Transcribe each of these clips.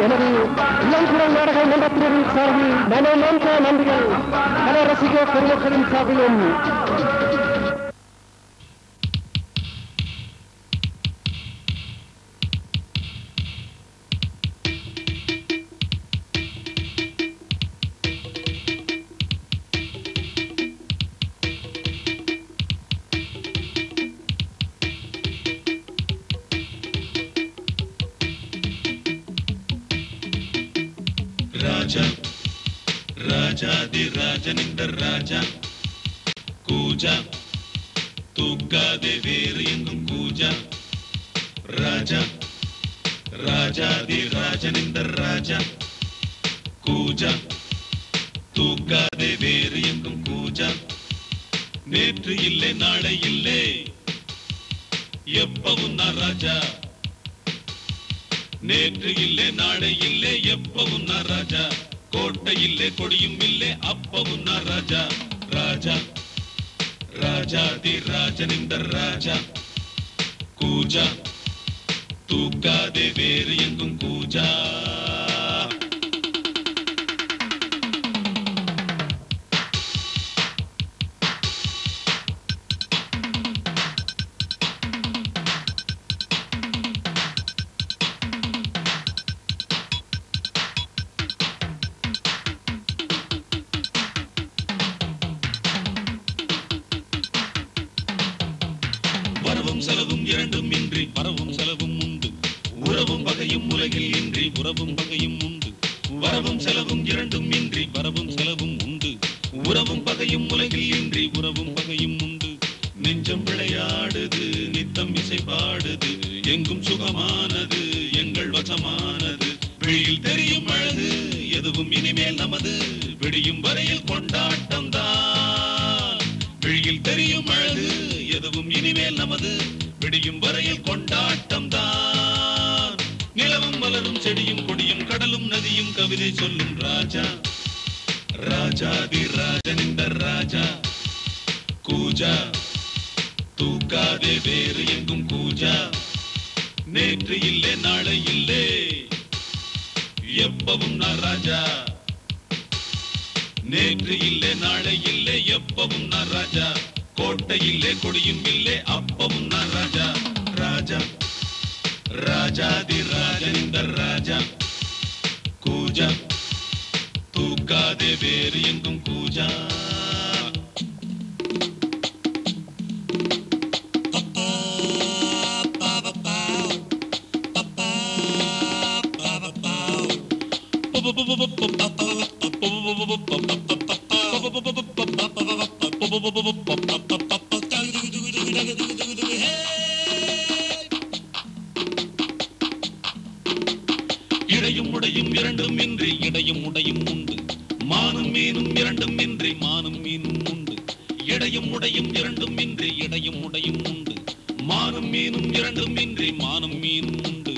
எனது இளங்குரல் நாடக மன்றத்தினரின் சார்பில் மனமார்ந்த நன்றிகள். கல ரசிக பெருமக்களின் சார்பிலும் ராஜா ராஜாதி ராஜனிந்த ராஜா கூஜா தூக்காதே வேறு எங்கும் கூஜா ராஜா ராஜாதி ராஜனிந்த ராஜா கூஜா தூக்காதே வேறு எங்கும் கூஜா நேற்று இல்லை நாளை இல்லை எப்பவும் நான் ராஜா நேற்று இல்லை நாளை இல்லை எப்பவும் நான் ராஜா கோட்டை இல்லை கொடியும் இல்லை அப்பவும் நான் ராஜா ராஜா ராஜாதி ராஜனிந்த ராஜா கூஜா தூக்காதே வேறு எங்கும் கூஜா வரவும் செலவும் இரண்டும் இன்றி வரவும் செலவும் உண்டு உறவும் பகையும் உலகில் இன்றி உறவும் பகையும் உண்டு வரவும் செலவும் இரண்டும் இன்றி வரவும் செலவும் உண்டு உறவும் பகையும் உலகில் இன்றி உறவும் பகையும் உண்டு நெஞ்சம் விளையாடுது நித்தம் இசை பாடுது எங்கும் சுகமானது எங்கள் வசமானது வெளியில் தெரியும் அழகு எதுவும் இனிமேல் நமது விடியும் வரையில் கொண்டாட்டம் தான் வெளியில் தெரியும் அழகு எதுவும் இனிமேல் நமது விடியும் வரையில் கொண்டாட்டம் தான் நிலவும் மலரும் செடியும் கொடியும் கடலும் நதியும் கவிதை சொல்லும் ராஜா ராஜாதி ராஜனிந்த ராஜா கூஜா தூக்காதே வேறு எங்கும் கூஜா நேற்று இல்லை நாளை இல்லை எப்பவும் நான் ராஜா நேற்று இல்லை நாளை இல்லை எப்பவும் நான் ராஜா கோட்டை இல்லை கொடியும் இல்லை அப்பவும் நான் ராஜா ராஜா ராஜாதி ராஜனிந்த ராஜா கூஜா தூக்காதே வேறு எங்கும் கூஜா இடையும் உடையும் இரண்டும் இன்றி இடையும் உடையும் உண்டு மானும் மீனும் இரண்டும் இன்றி மானும் மீனும் உண்டு இடையும் உடையும் இரண்டும் இன்றி இடையும் உடையும் உண்டு மானும் மீனும் இரண்டும் இன்றி மானும் மீனும் உண்டு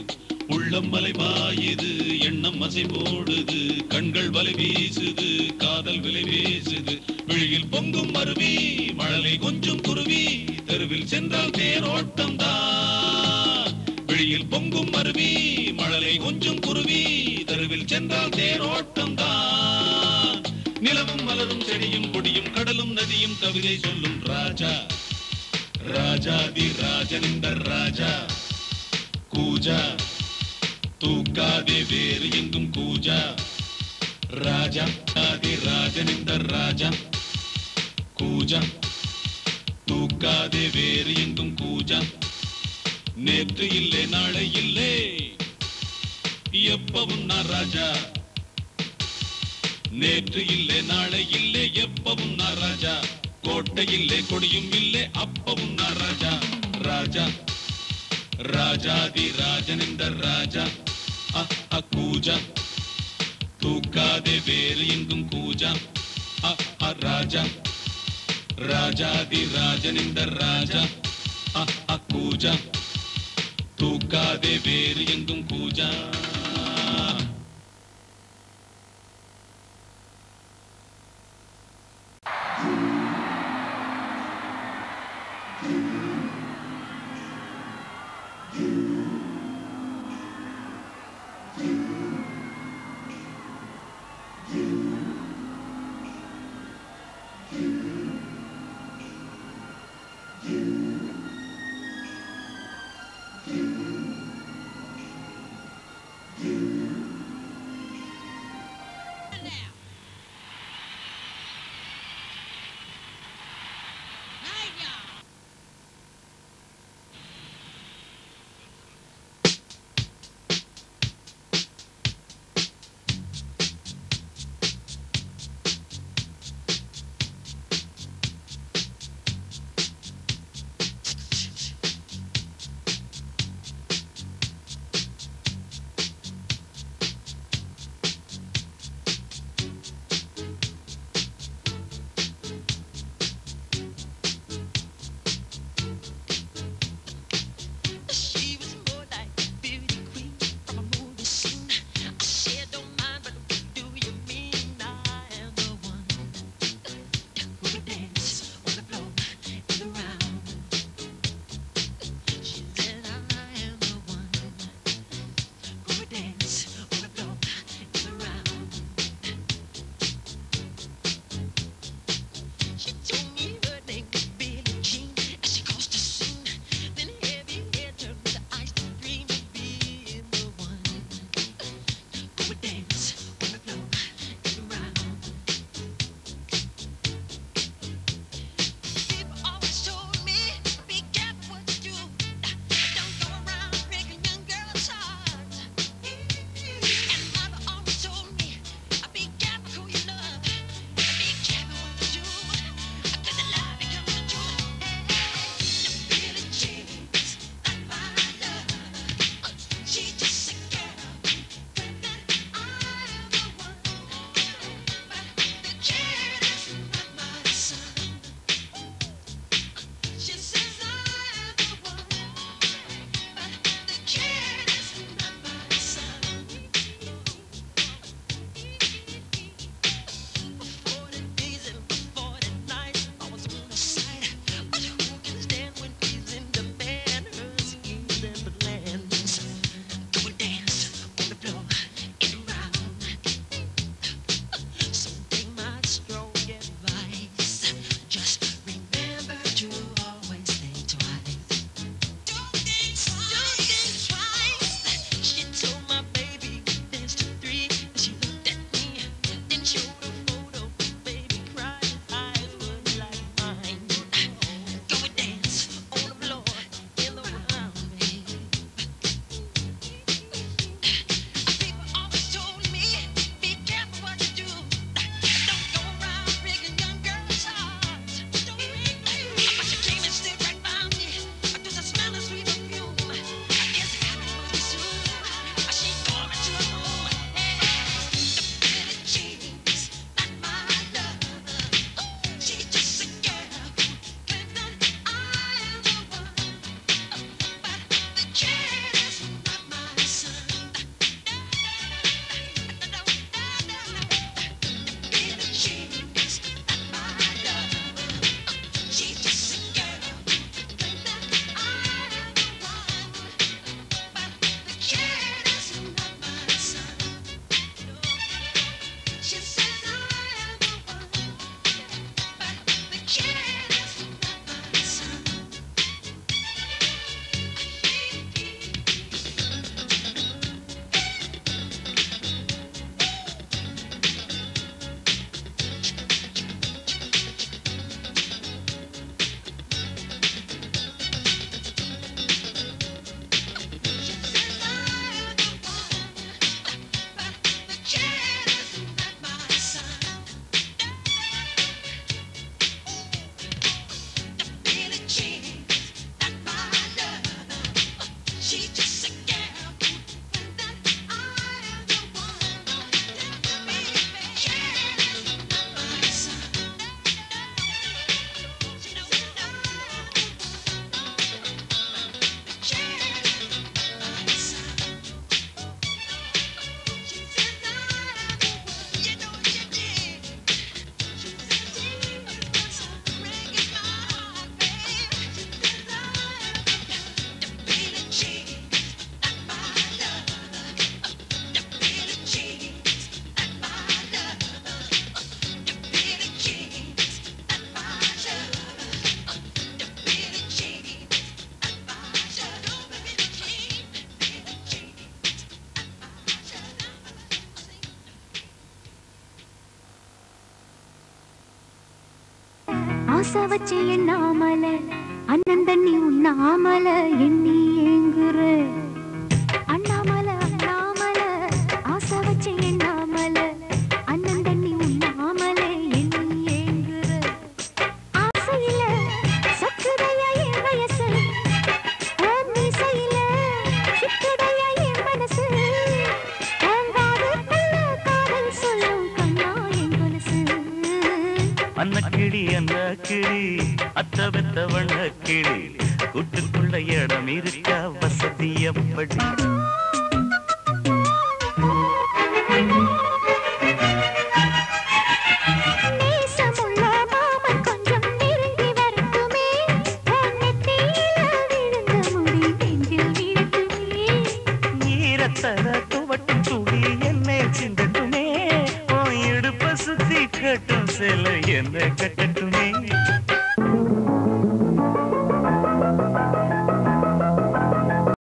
உள்ளம் வலைவாயுது எண்ணம் அசை போடுது கண்கள் வலை வீசுது காதல் விலை வீசுது விழியில் பொங்கும் அருவி மழலை கொஞ்சம் குருவி தெருவில் சென்றால் தேரோட்டம் தான் விழியில் பொங்கும் அருவி மழலை கொஞ்சம் குருவி தெருவில் சென்றால் தேரோட்டம் தான் நிலவும் மலரும் செடியும் கொடியும் கடலும் நதியும் கவிதை சொல்லும் ராஜா ராஜாதி ராஜனிந்த ராஜா கூஜா தூக்காதே வேறு எங்கும் கூஜா ராஜா ஆதி ராஜனிந்த ராஜா கூஜா தூக்காதே வேறு எங்கும் கூஜா நேற்று இல்லை நாளை இல்லை எப்பவும் நான் ராஜா நேற்று இல்லை நாளை இல்லை எப்பவும் நான் ராஜா கோட்டை இல்லை கொடியும் இல்லை அப்பவும் நான் ராஜா ராஜா ராஜாதி ராஜனிந்த ராஜா கூஜா தூக்காதே வேறு எங்கும் கூஜா ராஜா ராஜாதி ராஜனிந்த ராஜா கூஜா தூக்காதே வேறு எங்கும் கூஜா ஆசை வச்சு எண்ணாமல அண்ணன் தண்ணி உண்ணாமல எண்ணி ஏங்குற அண்ணாமல அண்ணாமல ஆசை வச்சு எண்ணாமல அண்ணன் தண்ணி உண்ணாமல எண்ணி ஏங்குற ஆசையில சக்குதையா என் வயசு மீசையில சிக்குதையா என் மனசு காதல் சொல்லும் கண்ணா என் கொலுசு அன்னக்கிளி அன்னக்கிளி அத்த பெத்த வண்ணக்கிளி கூட்டுக்குள்ள இடம் இருக்க வசதி எப்படி நேசமுள்ள மாமன் கொஞ்சம் நெருங்கி வரட்டுமே நெத்தியில விழுந்த முடி நெஞ்சில் விழட்டுமே ஈரத்தல துவட்டும் துளி என்னை சிந்தட்டுமே இடுப்ப சுத்தி கட்டும் சில என்ன கட்டட்டுமே